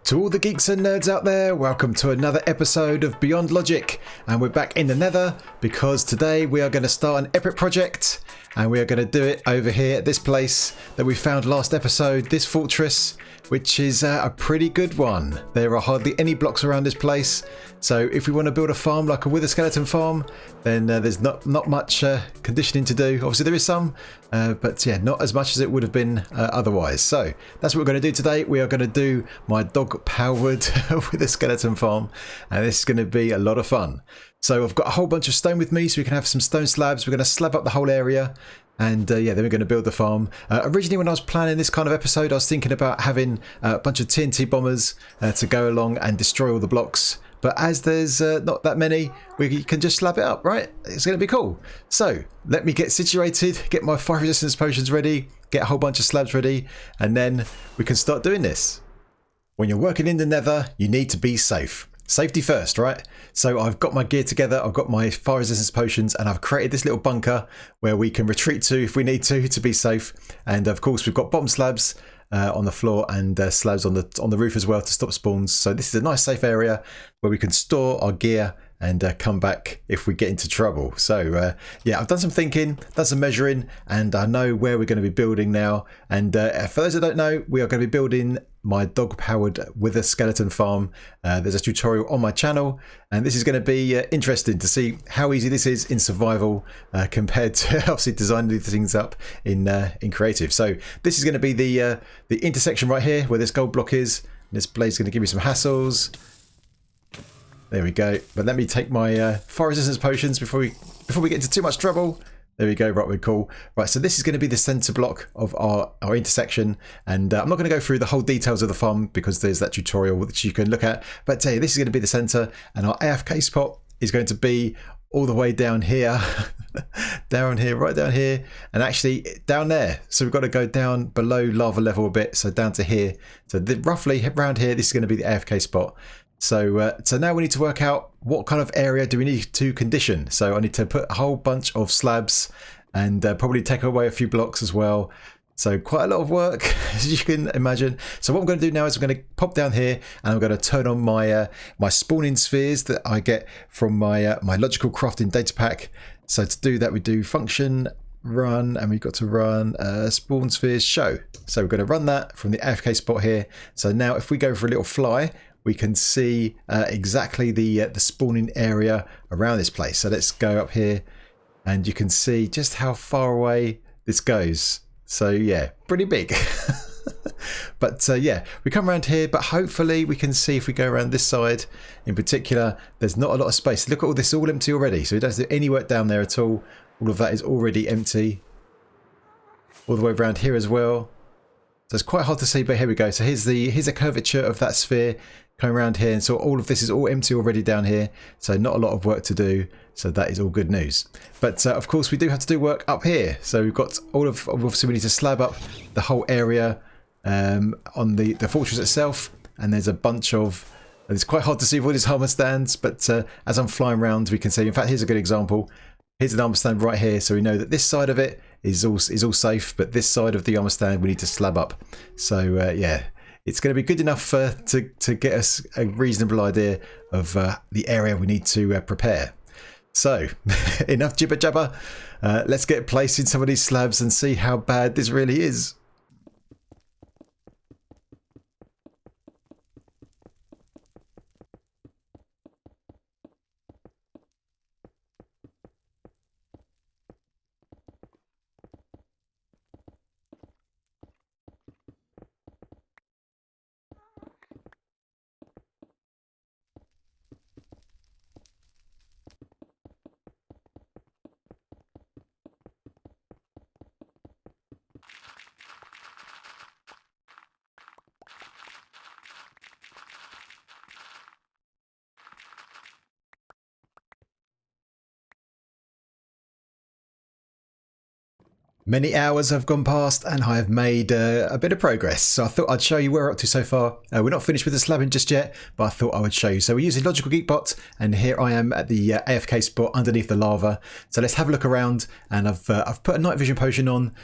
To all the geeks and nerds out there, welcome to another episode of Beyond Logic, and we're back in the Nether because today we are going to start an epic project, and we are going to do it over here at this place that we found last episode, this fortress, which is a pretty good one. There are hardly any blocks around this place, so if we want to build a farm like a wither skeleton farm, then there's not much conditioning to do. Obviously there is some, but yeah, not as much as it would have been otherwise. So that's what we're going to do today. We are going to do my dog powered wither skeleton farm, and this is going to be a lot of fun. So I've got a whole bunch of stone with me, so we can have some stone slabs. We're going to slab up the whole area, and yeah, then we're going to build the farm. Originally, when I was planning this kind of episode, I was thinking about having a bunch of TNT bombers to go along and destroy all the blocks. But as there's not that many, we can just slab it up, right? It's going to be cool. So let me get situated, get my fire resistance potions ready, get a whole bunch of slabs ready, and then we can start doing this. When you're working in the Nether, you need to be safe. Safety first, right? So I've got my gear together, I've got my fire resistance potions, and I've created this little bunker where we can retreat to if we need to be safe. And of course, we've got bottom slabs on the floor and slabs on the roof as well to stop spawns. So this is a nice safe area where we can store our gear and come back if we get into trouble. So yeah, I've done some thinking, done some measuring, and I know where we're going to be building now. And for those that don't know, we are going to be building my dog powered wither skeleton farm. There's a tutorial on my channel, and this is going to be interesting to see how easy this is in survival compared to obviously designing these things up in creative. So this is going to be the intersection right here where this gold block is. This blade's going to give me some hassles. There we go. But let me take my fire resistance potions before we get into too much trouble. There we go. Right, we're cool. Right, so this is going to be the center block of our intersection, and I'm not going to go through the whole details of the farm because there's that tutorial which you can look at. But this is going to be the center, and our AFK spot is going to be all the way down here, down here, right down here, and actually down there. So we've got to go down below lava level a bit, so down to here. So roughly around here, this is going to be the AFK spot. So now we need to work out what kind of area do we need to condition. So I need to put a whole bunch of slabs and probably take away a few blocks as well. So quite a lot of work, as you can imagine. So what I'm going to do now is I'm going to pop down here and I'm going to turn on my my spawning spheres that I get from my my logical crafting data pack. So to do that, we do function run, and we've got to run spawn spheres show. So we're going to run that from the AFK spot here. So now if we go for a little fly, we can see exactly the spawning area around this place. So let's go up here, and you can see just how far away this goes. So yeah, pretty big. But yeah, we come around here, but hopefully we can see if we go around this side in particular, there's not a lot of space. Look at all this, all empty already. So we don't have to do any work down there at all. All of that is already empty. All the way around here as well. So it's quite hard to see, but here we go. So here's a curvature of that sphere coming around here, and so all of this is all empty already down here, so not a lot of work to do, so that is all good news. But of course we do have to do work up here, so we've got obviously we need to slab up the whole area on the fortress itself, and there's a bunch of, it's quite hard to see all these armor stands, but as I'm flying around we can see, in fact here's a good example. Here's an armor stand right here, so we know that this side of it is all safe, but this side of the armor stand we need to slab up. So yeah, it's going to be good enough to get us a reasonable idea of the area we need to prepare. So enough jibber jabber. Let's get placing some of these slabs and see how bad this really is. Many hours have gone past and I have made a bit of progress, so I thought I'd show you where we're up to so far. We're not finished with the slabbing just yet, but I thought I would show you. So we're using Logical Geekbot, and here I am at the AFK spot underneath the lava. So let's have a look around, and I've put a night vision potion on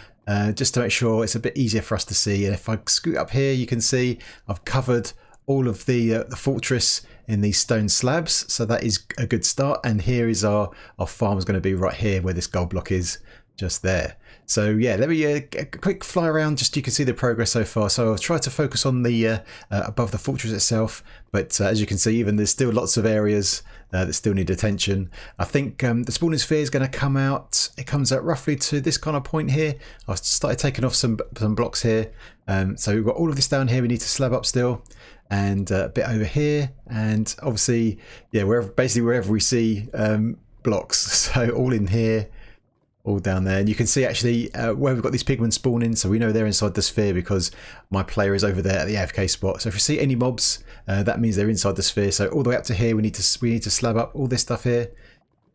just to make sure it's a bit easier for us to see. And if I scoot up here, you can see I've covered all of the fortress in these stone slabs, so that is a good start. And here is our farm is going to be right here where this gold block is, just there. So yeah, let me get a quick fly around just so you can see the progress so far. So I've tried to focus on the above the fortress itself, but as you can see, even there's still lots of areas that still need attention. I think the spawning sphere is going to come out. It comes out roughly to this kind of point here. I've started taking off some blocks here. So we've got all of this down here we need to slab up still, and a bit over here, and obviously yeah, wherever we see blocks. So all in here, all down there, and you can see actually where we've got these pigmen spawning, so we know they're inside the sphere because my player is over there at the AFK spot. So if you see any mobs, that means they're inside the sphere. So all the way up to here, we need to slab up all this stuff here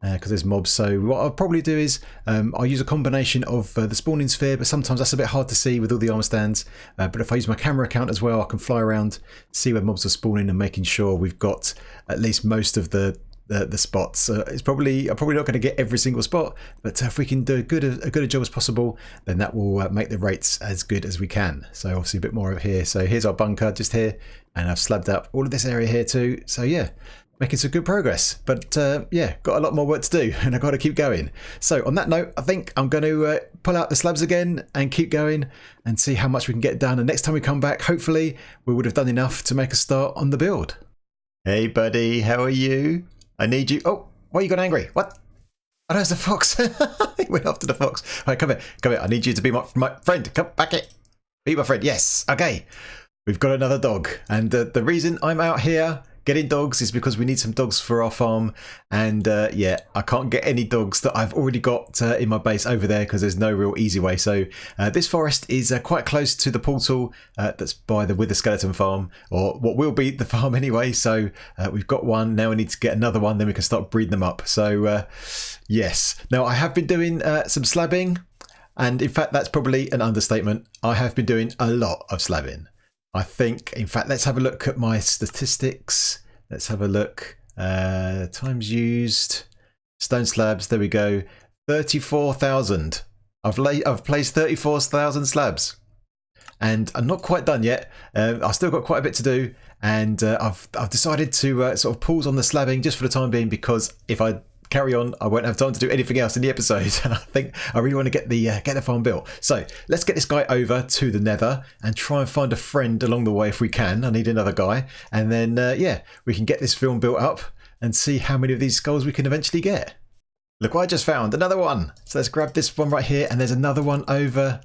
because there's mobs. So what I'll probably do is I'll use a combination of the spawning sphere, but sometimes that's a bit hard to see with all the armor stands. But if I use my camera account as well, I can fly around, see where mobs are spawning, and making sure we've got at least most of the spots. I'm probably not going to get every single spot, but if we can do as good a job as possible, then that will make the rates as good as we can. So obviously a bit more over here. So here's our bunker just here, and I've slabbed up all of this area here too. So yeah, making some good progress, but yeah, got a lot more work to do, and I've got to keep going. So on that note, I think I'm going to pull out the slabs again and keep going and see how much we can get done. And next time we come back, hopefully we would have done enough to make a start on the build. Hey buddy, how are you? I need you. Oh, why you got angry? What? Oh, there's the fox. He went after the fox. All right, come here. Come here. I need you to be my friend. Come back here. Be my friend. Yes. Okay. We've got another dog. And the reason I'm out here getting dogs is because we need some dogs for our farm. And yeah, I can't get any dogs that I've already got in my base over there because there's no real easy way. So this forest is quite close to the portal that's by the Wither Skeleton farm, or what will be the farm anyway. So we've got one. Now we need to get another one, then we can start breeding them up. So yes. Now I have been doing some slabbing, and in fact that's probably an understatement. I have been doing a lot of slabbing. I think, in fact, let's have a look at my statistics. Let's have a look. Times used, stone slabs. There we go. 34,000. I've placed 34,000 slabs, and I'm not quite done yet. I've still got quite a bit to do, and I've decided to sort of pause on the slabbing just for the time being, because if I carry on, I won't have time to do anything else in the episode, and I think I really want to get the farm built. So let's get this guy over to the Nether and try and find a friend along the way if we can. I need another guy, and then yeah, we can get this film built up and see how many of these skulls we can eventually get. Look what I just found, another one. So let's grab this one right here, and there's another one over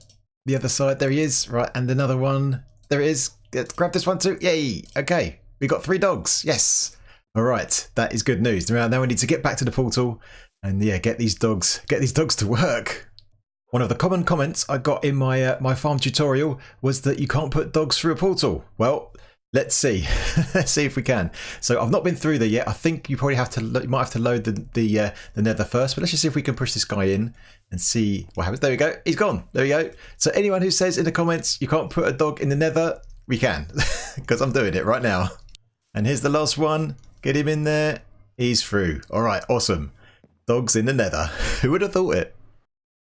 the other side. There he is, right, and another one. There it is. Let's grab this one too. Yay! Okay, we got 3 dogs. Yes. All right, that is good news. Now we need to get back to the portal and yeah, get these dogs to work. One of the common comments I got in my my farm tutorial was that you can't put dogs through a portal. Well, let's see. Let's see if we can. So I've not been through there yet. I think you probably have to. You might have to load the Nether first. But let's just see if we can push this guy in and see what happens. There we go. He's gone. There we go. So anyone who says in the comments you can't put a dog in the Nether, we can, because I'm doing it right now. And here's the last one. Get him in there. He's through. All right, awesome. Dogs in the Nether. Who would have thought it?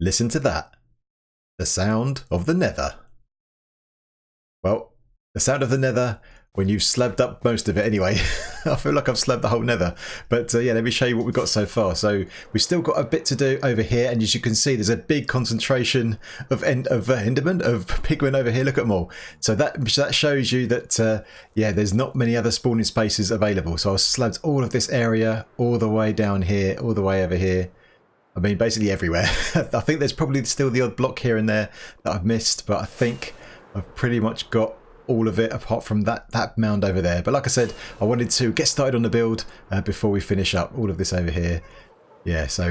Listen to that. The sound of the Nether. Well, the sound of the Nether when you've slabbed up most of it anyway. I feel like I've slabbed the whole Nether. But yeah, let me show you what we've got so far. So we've still got a bit to do over here. And as you can see, there's a big concentration of Endermen, of pigmen over here. Look at them all. So that shows you that, yeah, there's not many other spawning spaces available. So I've slabbed all of this area all the way down here, all the way over here. I mean, basically everywhere. I think there's probably still the odd block here and there that I've missed. But I think I've pretty much got all of it apart from that mound over there. But like I said, I wanted to get started on the build before we finish up all of this over here. Yeah, so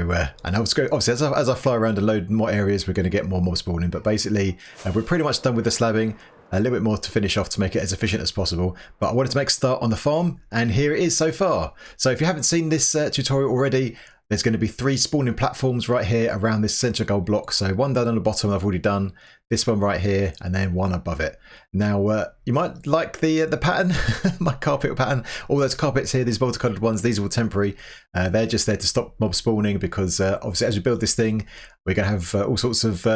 and obviously as I fly around and load more areas, we're going to get more spawning. But basically we're pretty much done with the slabbing. A little bit more to finish off to make it as efficient as possible, but I wanted to make a start on the farm, and here it is so far. So if you haven't seen this tutorial already, there's going to be 3 spawning platforms right here around this central gold block. So one down on the bottom I've already done. this one right here, and then one above it. Now, you might like the pattern, my carpet pattern. All those carpets here, these multicolored ones, these are all temporary. They're just there to stop mob spawning because obviously as we build this thing, we're going to have all sorts of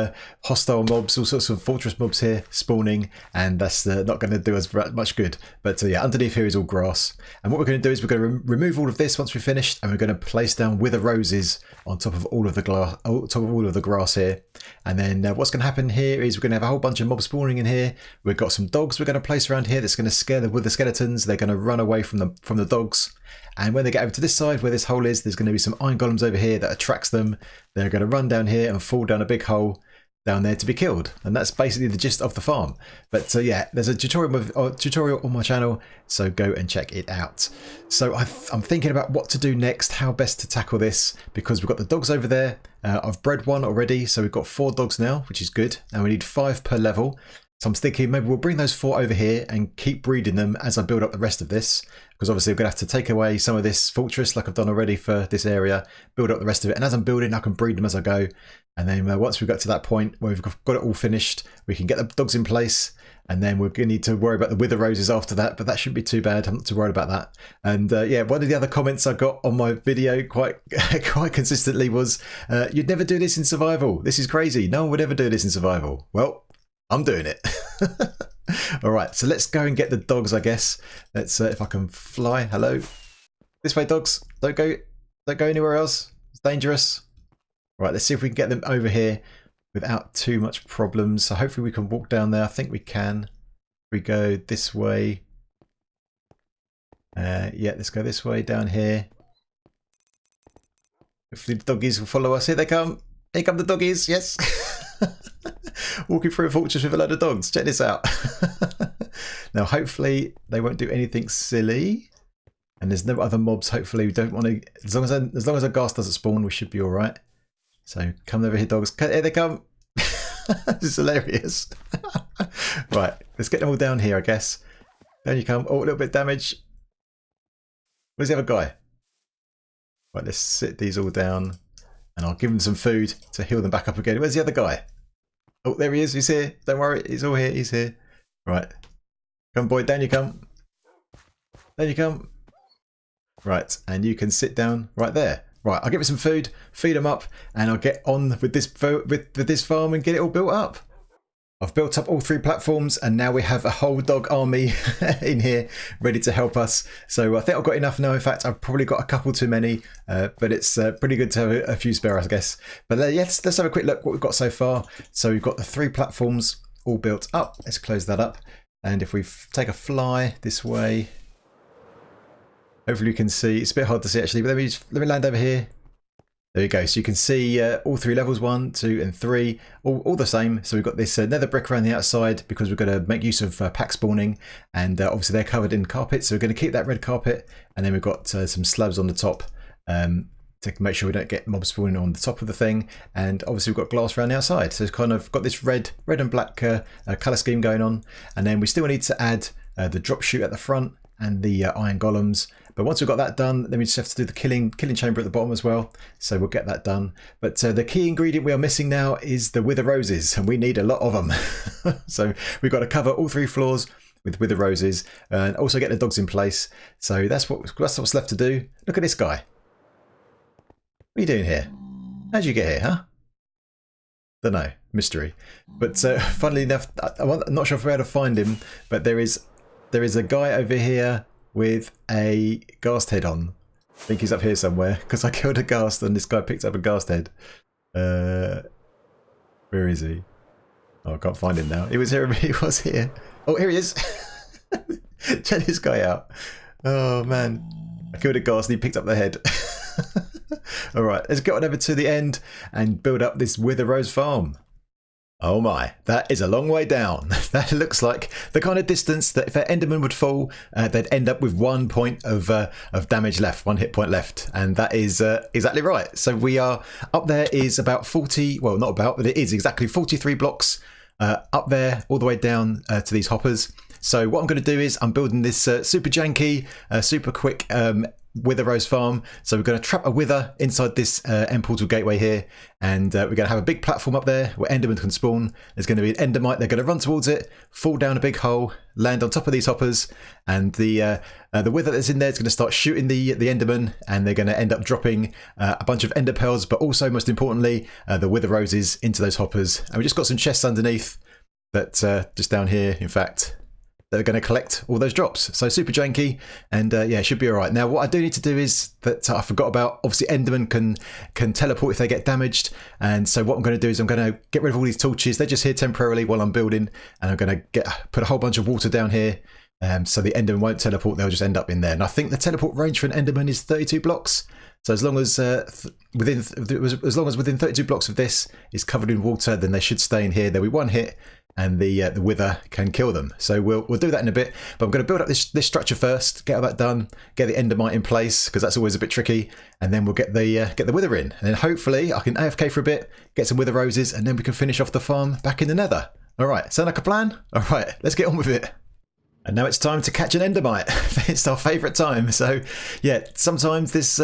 hostile mobs, all sorts of fortress mobs here spawning, and that's not going to do us much good. But yeah, underneath here is all grass. And what we're going to do is we're going to remove all of this once we're finished, and we're going to place down wither roses on top of all of the grass here. And then what's going to happen here is we're going to have a whole bunch of mobs spawning in here. We've got some dogs we're going to place around here that's going to scare the wither skeletons. They're going to run away from the dogs. And when they get over to this side where this hole is, there's going to be some iron golems over here that attracts them. They're going to run down here and fall down a big hole down there to be killed. And that's basically the gist of the farm. But yeah, there's a tutorial on my channel, so go and check it out. So I'm thinking about what to do next, how best to tackle this, because we've got the dogs over there. I've bred one already, so we've got 4 dogs now, which is good. And we need 5 per level. So I'm thinking maybe we'll bring those 4 over here and keep breeding them as I build up the rest of this. Because obviously I'm going to have to take away some of this fortress like I've done already for this area, build up the rest of it. And as I'm building, I can breed them as I go. And then once we've got to that point where we've got it all finished, we can get the dogs in place. And then we're going to need to worry about the wither roses after that. But that shouldn't be too bad. I'm not too worried about that. And yeah, one of the other comments I got on my video quite consistently was, you'd never do this in survival. This is crazy. No one would ever do this in survival. Well, I'm doing it. All right, so let's go and get the dogs, I guess. Let's if I can fly. Hello. This way, dogs. Don't go anywhere else. It's dangerous. All right, let's see if we can get them over here without too much problems. So hopefully we can walk down there. I think we can. We go this way. Yeah, let's go this way down here. Hopefully the doggies will follow us. Here they come. Here come the doggies. Yes. Walking through a fortress with a load of dogs. Check this out. Now, hopefully they won't do anything silly, and there's no other mobs. Hopefully, we don't want to. As long as a ghast doesn't spawn, we should be all right. So come over here, dogs. Here they come. This is hilarious. Right, let's get them all down here, I guess. Down you come. Oh, a little bit of damage. Where's the other guy? Right, let's sit these all down, and I'll give them some food to heal them back up again. Where's the other guy? Oh, there he is. He's here. Don't worry. He's all here. He's here. Right. Come, boy. Down you come. Down you come. Right. And you can sit down right there. Right. I'll give it some food, feed them up, and I'll get on with this with this farm and get it all built up. I've built up all 3 platforms, and now we have a whole dog army in here ready to help us. So I think I've got enough now. In fact, I've probably got a couple too many, but it's pretty good to have a few spare, I guess. But yes, let's have a quick look what we've got so far. So we've got the 3 platforms all built up. Let's close that up. And if we take a fly this way, hopefully you can see. It's a bit hard to see actually, but let me land over here. There you go. So you can see all 3 levels, 1, 2 and 3, all the same. So we've got this nether brick around the outside because we're going to make use of pack spawning, and obviously they're covered in carpet. So we're going to keep that red carpet, and then we've got some slabs on the top to make sure we don't get mob spawning on the top of the thing. And obviously we've got glass around the outside. So it's kind of got this red and black colour scheme going on. And then we still need to add the drop chute at the front and the iron golems. But once we've got that done, then we just have to do the killing chamber at the bottom as well. So we'll get that done. But the key ingredient we are missing now is the wither roses, and we need a lot of them. So we've got to cover all 3 floors with wither roses, and also get the dogs in place. So that's what's left to do. Look at this guy. What are you doing here? How'd you get here, huh? Don't know. Mystery. But funnily enough, I'm not sure if we're able to find him, but there is a guy over here with a ghast head on. I think he's up here somewhere because I killed a ghast and this guy picked up a ghast head. Where is he? Oh, I can't find him now. He was here. He was here. Oh, here he is. Check this guy out. Oh man, I killed a ghast and he picked up the head. All right, let's get on over to the end and build up this Wither Rose farm. Oh my, that is a long way down. That looks like the kind of distance that if an Enderman would fall, they'd end up with 1 point of damage left, 1 hit point left. And that is exactly right. So we are up there is about 40, well not about, but it is exactly 43 blocks up there all the way down to these hoppers. So what I'm going to do is I'm building this super janky, super quick wither rose farm. So we're going to trap a wither inside this end portal gateway here, and we're going to have a big platform up there where endermen can spawn. There's going to be an endermite. They're going to run towards it, fall down a big hole, land on top of these hoppers, and the wither that's in there is going to start shooting the enderman, and they're going to end up dropping a bunch of ender pearls, but also most importantly the wither roses into those hoppers. And we just got some chests underneath that just down here, in fact, that are going to collect all those drops. So super janky, and yeah, it should be all right. Now, what I do need to do is that I forgot about, obviously endermen can teleport if they get damaged, and so what I'm going to do is I'm going to get rid of all these torches. They're just here temporarily while I'm building, and I'm going to put a whole bunch of water down here, so the enderman won't teleport. They'll just end up in there. And I think the teleport range for an enderman is 32 blocks. So as long as within 32 blocks of this is covered in water, then they should stay in here. There'll be one hit, and the wither can kill them. So we'll do that in a bit. But I'm going to build up this structure first, get all that done, get the endermite in place, because that's always a bit tricky, and then we'll get the wither in, and then hopefully I can AFK for a bit, get some wither roses, and then we can finish off the farm back in the Nether. All right, sound like a plan? All right, let's get on with it. And now it's time to catch an endermite. It's our favourite time. So yeah, sometimes this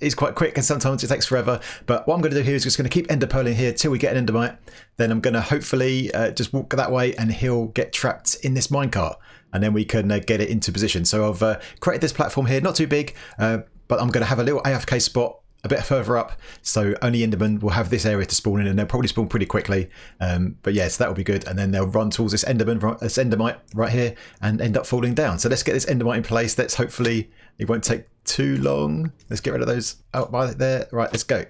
is quite quick and sometimes it takes forever, but what I'm going to do here is just going to keep ender pearling here till we get an endermite. Then I'm going to hopefully just walk that way, and he'll get trapped in this minecart, and then we can get it into position. So I've created this platform here, not too big, but I'm going to have a little AFK spot a bit further up, so only endermen will have this area to spawn in, and they'll probably spawn pretty quickly. But yeah, so that will be good, and then they'll run towards this endermite right here and end up falling down. So let's get this endermite in place. Let's hopefully it won't take too long. Let's get rid of those out by there. Right, let's go.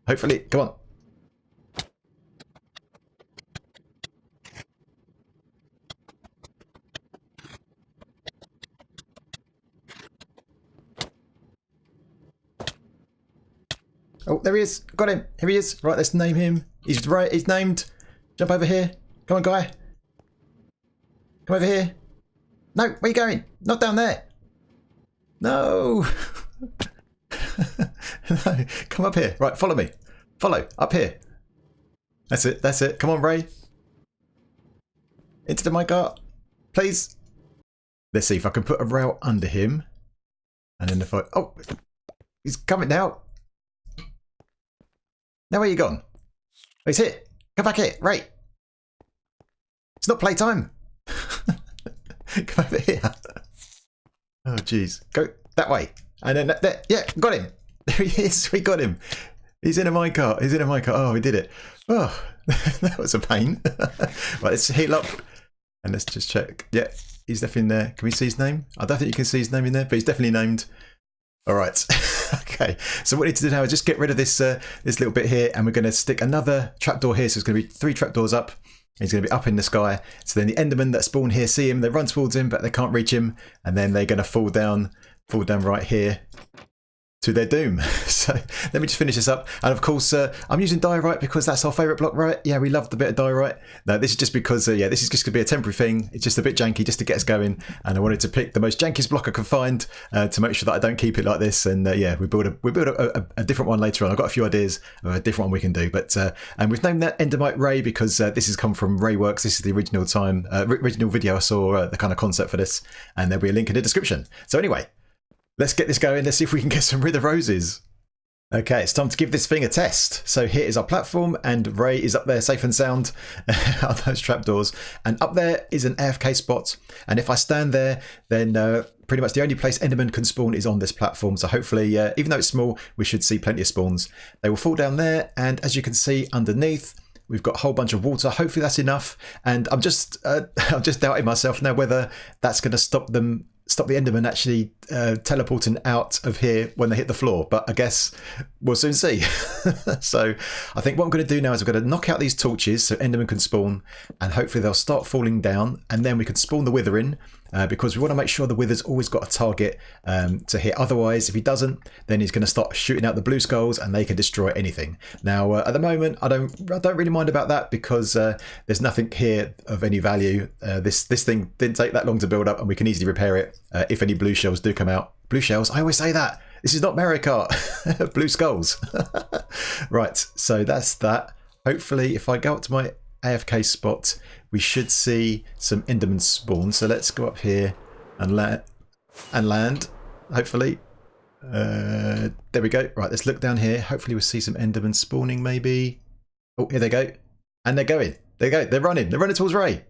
Hopefully, come on. Oh, there he is. Got him. Here he is. Right, let's name him. He's right. He's named. Jump over here. Come on, guy. Come over here. No, where are you going? Not down there. No. No. Come up here. Right, follow me. Follow. Up here. That's it. That's it. Come on, Ray. Into the minecart. Please. Let's see if I can put a rail under him. And then if I... Oh, he's coming now. Now where you gone? Oh, he's here. Come back here. Ray. It's not playtime. Come over here. Oh, jeez. Go that way. And then there. Yeah, got him. There he is. We got him. He's in a minecart. He's in a minecart. Oh, we did it. Oh, that was a pain. Right, let's heal up. And let's just check. Yeah, he's definitely in there. Can we see his name? I don't think you can see his name in there, but he's definitely named. All right. Okay. So what we need to do now is just get rid of this this little bit here, and we're going to stick another trapdoor here. So it's going to be 3 trapdoors up. He's going to be up in the sky. So then the endermen that spawn here see him. They run towards him, but they can't reach him. And then they're going to fall down right here to their doom. So let me just finish this up. And of course, I'm using diorite because that's our favourite block, right? Yeah, we love the bit of diorite. No, this is just because, yeah, this is just going to be a temporary thing. It's just a bit janky just to get us going. And I wanted to pick the most jankiest block I could find to make sure that I don't keep it like this. And yeah, we build a different one later on. I've got a few ideas of a different one we can do. But and we've named that Endermite Ray because this has come from Ray Works. This is the original video I saw, the kind of concept for this. And there'll be a link in the description. So anyway, let's get this going. Let's see if we can get some Wither Roses. Okay, it's time to give this thing a test. So here is our platform, and Ray is up there safe and sound on those trapdoors. And up there is an AFK spot. And if I stand there, then pretty much the only place Enderman can spawn is on this platform. So hopefully, even though it's small, we should see plenty of spawns. They will fall down there. And as you can see underneath, we've got a whole bunch of water. Hopefully that's enough. And I'm just doubting myself now whether that's going to stop the Enderman actually teleporting out of here when they hit the floor, but I guess we'll soon see. So I think what I'm going to do now is I'm going to knock out these torches so Enderman can spawn, and hopefully they'll start falling down, and then we can spawn the Wither in, because we want to make sure the Wither's always got a target to hit. Otherwise, if he doesn't, then he's going to start shooting out the blue skulls and they can destroy anything. Now at the moment I don't really mind about that because there's nothing here of any value. This thing didn't take that long to build up, and we can easily repair it if any blue shells do come out. Blue shells, I always say that. This is not Mario Kart. Blue skulls. Right, so that's that. Hopefully if I go up to my AFK spot, we should see some Endermen spawn. So let's go up here and land, hopefully. There we go. Right, let's look down here. Hopefully we'll see some Endermen spawning maybe. Oh, here they go. And they're going. There they go. They're running. They're running towards Ray.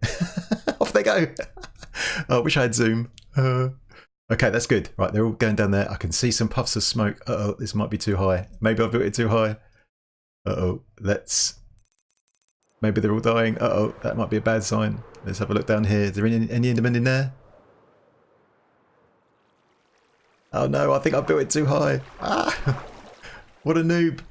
Off they go. Oh, I wish I had zoom. Okay, that's good. Right, they're all going down there. I can see some puffs of smoke. Uh-oh, this might be too high. Maybe I've built it too high. Uh-oh, let's... Maybe they're all dying. Uh-oh, that might be a bad sign. Let's have a look down here. Is there any Endermen in there? Oh no, I think I built it too high. Ah, what a noob.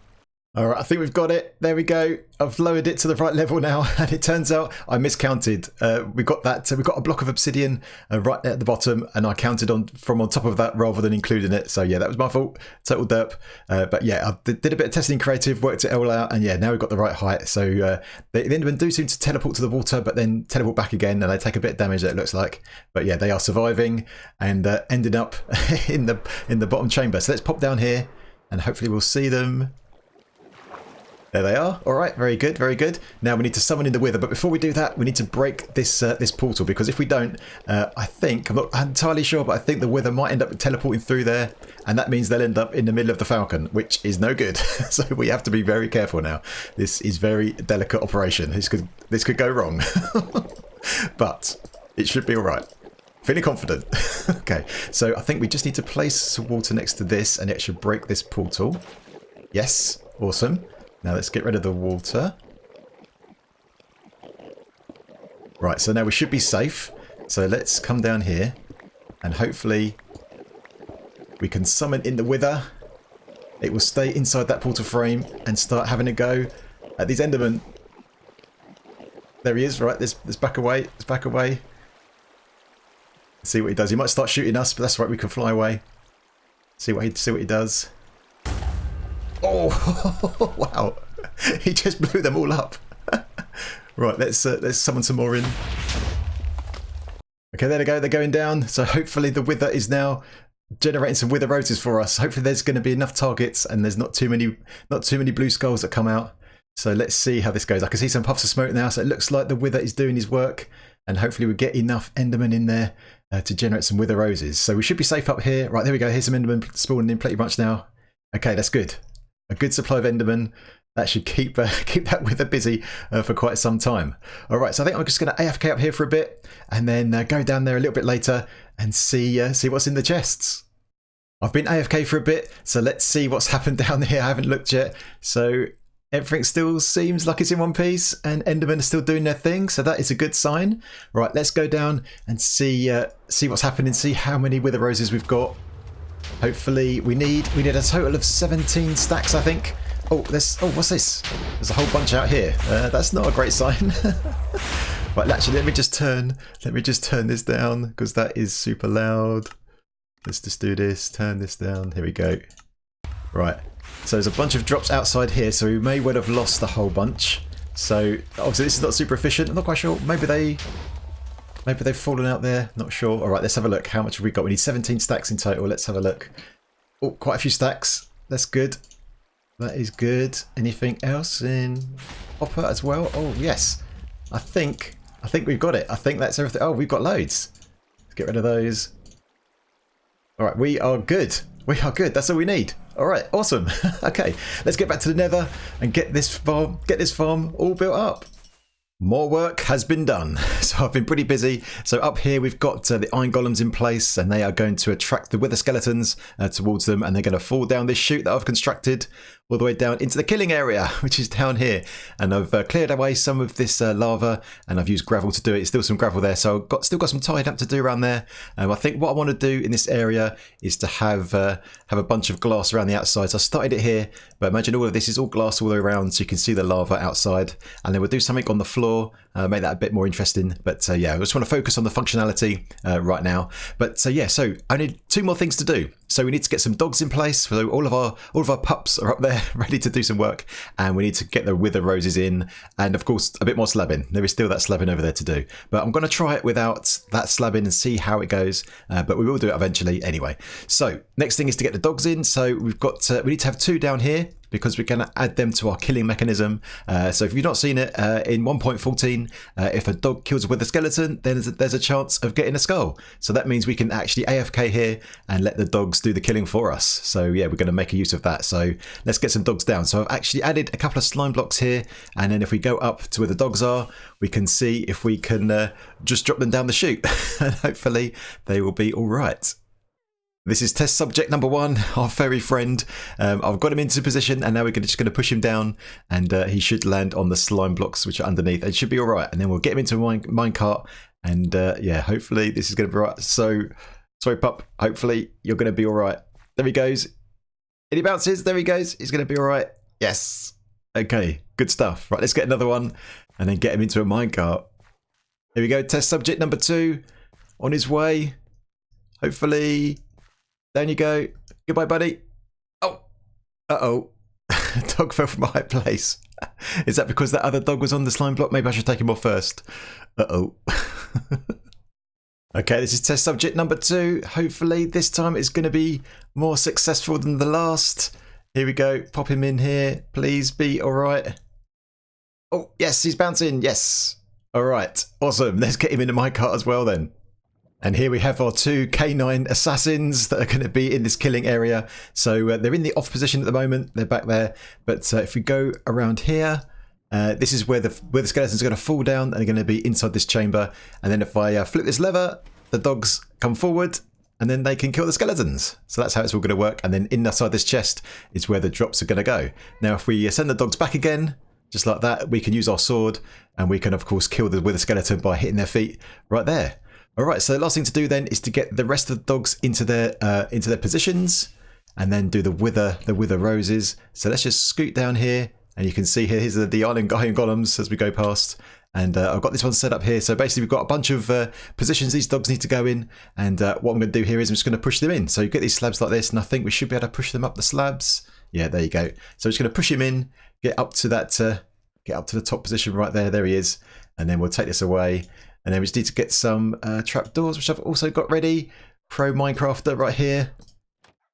All right, I think we've got it. There we go. I've lowered it to the right level now, and it turns out I miscounted. We got that. So we got a block of obsidian right at the bottom, and I counted from on top of that rather than including it. So yeah, that was my fault. Total derp. But yeah, I did a bit of testing creative, worked it all out, and yeah, now we've got the right height. So the Endermen do seem to teleport to the water, but then teleport back again, and they take a bit of damage. It looks like, but yeah, they are surviving and ended up in the bottom chamber. So let's pop down here, and hopefully we'll see them. There they are. All right, very good, very good. Now we need to summon in the wither, but before we do that, we need to break this this portal, because if we don't, I think, I'm not entirely sure, but I think the wither might end up teleporting through there, and that means they'll end up in the middle of the falcon, which is no good. So we have to be very careful now. This is very delicate operation. This could go wrong, but it should be all right. Feeling confident. Okay, so I think we just need to place some water next to this, and it should break this portal. Yes, awesome. Now let's get rid of the water. Right, so now we should be safe. So let's come down here and hopefully we can summon in the wither. It will stay inside that portal frame and start having a go at these Endermen. There he is, right, let's back away, let's back away. See what he does. He might start shooting us, but that's right, we can fly away. See what he does. Oh, wow. He just blew them all up. Right, let's summon some more in. Okay, there they go. They're going down. So hopefully the wither is now generating some wither roses for us. Hopefully there's going to be enough targets and there's not too many blue skulls that come out. So let's see how this goes. I can see some puffs of smoke now. So it looks like the wither is doing his work. And hopefully we get enough Endermen in there to generate some wither roses. So we should be safe up here. Right, there we go. Here's some Endermen spawning in pretty much now. Okay, that's good. A good supply of Endermen. That should keep that wither busy for quite some time. All right, so I think I'm just going to AFK up here for a bit and then go down there a little bit later and see what's in the chests. I've been AFK for a bit, so let's see what's happened down here. I haven't looked yet. So everything still seems like it's in one piece and Endermen are still doing their thing, so that is a good sign. Right, let's go down and see what's happening, see how many wither roses we've got. Hopefully we need a total of 17 stacks, I think. Oh, what's this? There's a whole bunch out here. That's not a great sign. Right, actually, let me just turn this down because that is super loud. Let's just do this. Turn this down. Here we go. Right. So there's a bunch of drops outside here, so we may well have lost the whole bunch. So obviously this is not super efficient. I'm not quite sure. Maybe they've fallen out there. Not sure. All right, let's have a look. How much have we got? We need 17 stacks in total. Let's have a look. Oh, quite a few stacks. That's good. That is good. Anything else in hopper as well? Oh, yes. I think we've got it. I think that's everything. Oh, we've got loads. Let's get rid of those. All right, we are good. We are good. That's all we need. All right, awesome. Okay, let's get back to the Nether and get this farm all built up. More work has been done, so I've been pretty busy. So up here we've got the iron golems in place, and they are going to attract the wither skeletons towards them, and they're going to fall down this chute that I've constructed all the way down into the killing area, which is down here. And I've cleared away some of this lava, and I've used gravel to do it. It's still some gravel there, so I've still got some tidying up to do around there. I think what I want to do in this area is to have a bunch of glass around the outside. So I started it here, but imagine all of this is all glass all the way around, so you can see the lava outside. And then we'll do something on the floor, make that a bit more interesting. But yeah, I just want to focus on the functionality right now. But yeah, so I need 2 more things to do. So we need to get some dogs in place. So all of our pups are up there ready to do some work, and we need to get the wither roses in, and of course a bit more slabbing. There is still that slabbing over there to do, but I'm going to try it without that slabbing and see how it goes. But we will do it eventually anyway. So next thing is to get the dogs in. So we've got we need to have 2 down here, because we're going to add them to our killing mechanism. So if you've not seen it, in 1.14, if a dog kills a wither skeleton, then there's a chance of getting a skull. So that means we can actually AFK here and let the dogs do the killing for us. So yeah, we're going to make a use of that. So let's get some dogs down. So I've actually added a couple of slime blocks here, and then if we go up to where the dogs are, we can see if we can just drop them down the chute and hopefully they will be all right. This is test subject number 1, our fairy friend. I've got him into position, and now we're just going to push him down, and he should land on the slime blocks which are underneath. It should be all right, and then we'll get him into a minecart, and yeah, hopefully this is going to be right. So, sorry pup, hopefully you're going to be all right. There he goes. And he bounces. There he goes. He's going to be all right. Yes. Okay, good stuff. Right, let's get another one, and then get him into a minecart. Here we go. Test subject number 2 on his way. Hopefully. Down you go. Goodbye, buddy. Oh. Uh-oh. Dog fell from a high place. Is that because that other dog was on the slime block? Maybe I should take him off first. Uh-oh. Okay, this is test subject number 2. Hopefully this time it's going to be more successful than the last. Here we go. Pop him in here. Please be all right. Oh, yes, he's bouncing. Yes. All right. Awesome. Let's get him into my cart as well then. And here we have our 2 canine assassins that are going to be in this killing area. So they're in the off position at the moment. They're back there. But if we go around here, this is where the skeletons are going to fall down and they're going to be inside this chamber. And then if I flip this lever, the dogs come forward and then they can kill the skeletons. So that's how it's all going to work. And then inside this chest is where the drops are going to go. Now, if we send the dogs back again, just like that, we can use our sword and we can, of course, kill the wither skeleton by hitting their feet right there. All right, so the last thing to do then is to get the rest of the dogs into their positions, and then do the wither roses. So let's just scoot down here, and you can see here, here's the iron golems as we go past. And I've got this one set up here. So basically, we've got a bunch of positions these dogs need to go in. And what I'm going to do here is I'm just going to push them in. So you get these slabs like this, and I think we should be able to push them up the slabs. Yeah, there you go. So I'm just going to push him in, get up to that, get up to the top position right there. There he is. And then we'll take this away. And then we just need to get some trapdoors, which I've also got ready. Pro Minecrafter right here.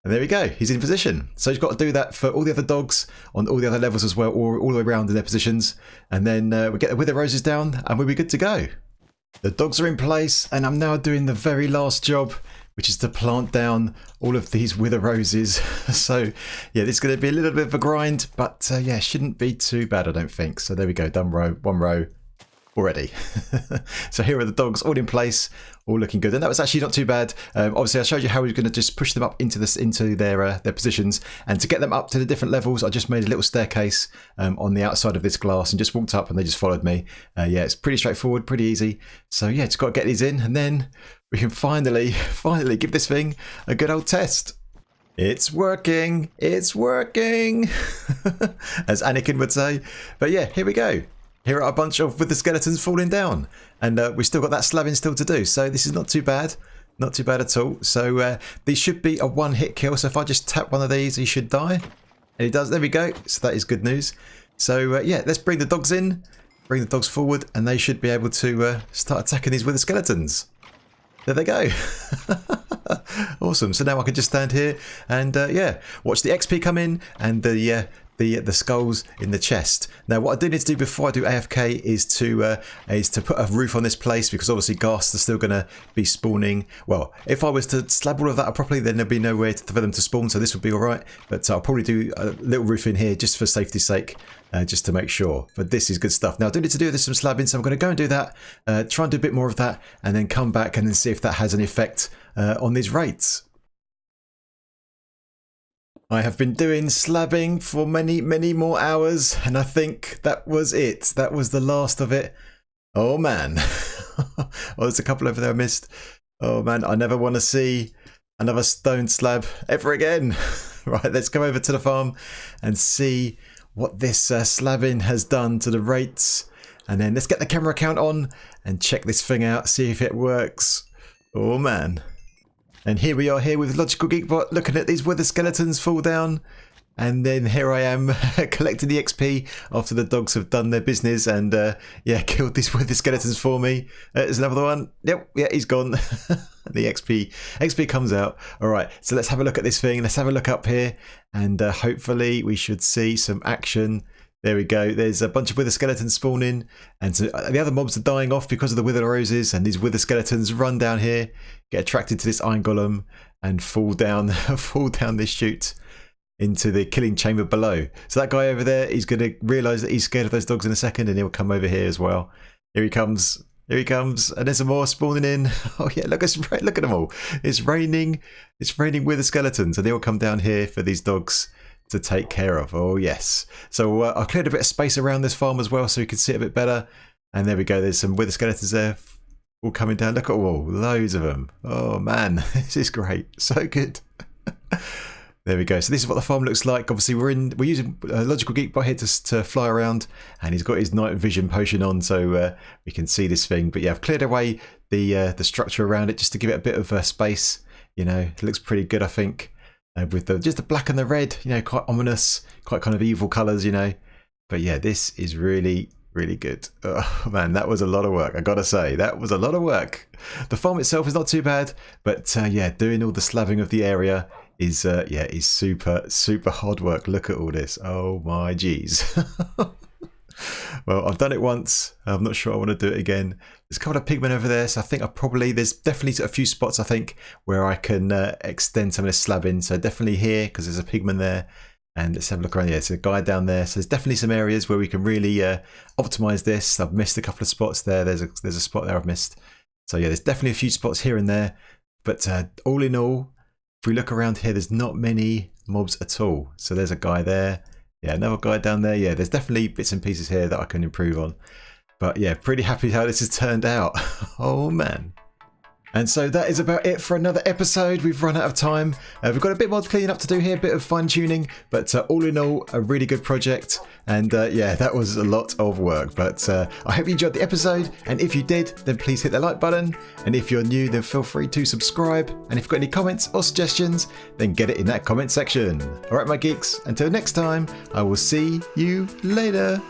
And there we go. He's in position. So you've got to do that for all the other dogs on all the other levels as well, all the way around in their positions. And then we get the wither roses down and we'll be good to go. The dogs are in place and I'm now doing the very last job, which is to plant down all of these wither roses. So yeah, this is going to be a little bit of a grind, but yeah, shouldn't be too bad, I don't think. So there we go. Done one row. Already. So here are the dogs all in place, all looking good, and that was actually not too bad. Obviously I showed you how we were going to just push them up into their positions, and to get them up to the different levels I just made a little staircase on the outside of this glass and just walked up and they just followed me. Yeah, it's pretty straightforward, pretty easy. So yeah, just got to get these in and then we can finally give this thing a good old test. It's working, as Anakin would say. But yeah, here we go. Here are a bunch of wither skeletons falling down, and we've still got that slabbing still to do, so this is not too bad at all. So these should be a one-hit kill, so if I just tap one of these he should die, and he does. There we go. So that is good news. So yeah, let's bring the dogs in, bring the dogs forward, and they should be able to start attacking these wither skeletons. There they go. Awesome. So now I can just stand here and yeah, watch the XP come in and the skulls in the chest. Now what I do need to do before I do AFK is to put a roof on this place, because obviously ghasts are still going to be spawning. Well, if I was to slab all of that up properly, then there'd be no way for them to spawn, so this would be alright. But I'll probably do a little roof in here just for safety's sake, just to make sure. But this is good stuff. Now I do need to do this some slabbing, so I'm going to go and do that, try and do a bit more of that, and then come back and then see if that has an effect on these rates. I have been doing slabbing for many more hours, and I think that was it. That was the last of it. Oh man. Oh, there's a couple over there I missed. Oh man, I never want to see another stone slab ever again. Right, let's go over to the farm and see what this slabbing has done to the rates. And then let's get the camera count on and check this thing out, see if it works. Oh man. And here we are here with Logical Geekbot looking at these wither skeletons fall down. And then here I am collecting the XP after the dogs have done their business and yeah, killed these wither skeletons for me. There's another one. Yep, yeah, he's gone. The XP comes out. All right, so let's have a look at this thing. Let's have a look up here, and hopefully we should see some action. There we go. There's a bunch of wither skeletons spawning, and so the other mobs are dying off because of the wither roses. And these wither skeletons run down here, get attracted to this iron golem, and fall down, fall down this chute into the killing chamber below. So that guy over there, he's going to realise that he's scared of those dogs in a second, and he'll come over here as well. Here he comes. Here he comes, and there's some more spawning in. Oh yeah, look at them all. It's raining wither skeletons, and they all come down here for these dogs to take care of. Oh yes. So I cleared a bit of space around this farm as well, so you can see it a bit better. And there we go. There's some wither skeletons there, all coming down. Look at all, loads of them. Oh man, this is great. So good. There we go. So this is what the farm looks like. Obviously, we're using Logical Geekbot here to fly around, and he's got his night vision potion on, so we can see this thing. But yeah, I've cleared away the structure around it just to give it a bit of space. You know, it looks pretty good, I think, with just the black and the red. You know, quite ominous, quite kind of evil colours. You know, but yeah, this is really good. Oh man, that was a lot of work. I gotta say, that was a lot of work. The farm itself is not too bad, but yeah, doing all the slabbing of the area is super hard work. Look at all this. Oh my geez. Well, I've done it once. I'm not sure I want to do it again. There's a couple of pigmen over there, so I think there's definitely a few spots, I think, where I can extend some of this slabbing. So definitely here, because there's a pigman there. And let's have a look around. Yeah, there's a guy down there. So there's definitely some areas where we can really optimize this. I've missed a couple of spots there. There's a spot there I've missed. So yeah, there's definitely a few spots here and there. But all in all, if we look around here, there's not many mobs at all. So there's a guy there. Yeah, another guy down there. Yeah, there's definitely bits and pieces here that I can improve on. But yeah, pretty happy how this has turned out. Oh man. And so that is about it for another episode. We've run out of time. We've got a bit more cleaning up to do here, a bit of fine tuning, but all in all, a really good project. And yeah, that was a lot of work, but I hope you enjoyed the episode. And if you did, then please hit the like button. And if you're new, then feel free to subscribe. And if you've got any comments or suggestions, then get it in that comment section. All right, my geeks, until next time, I will see you later.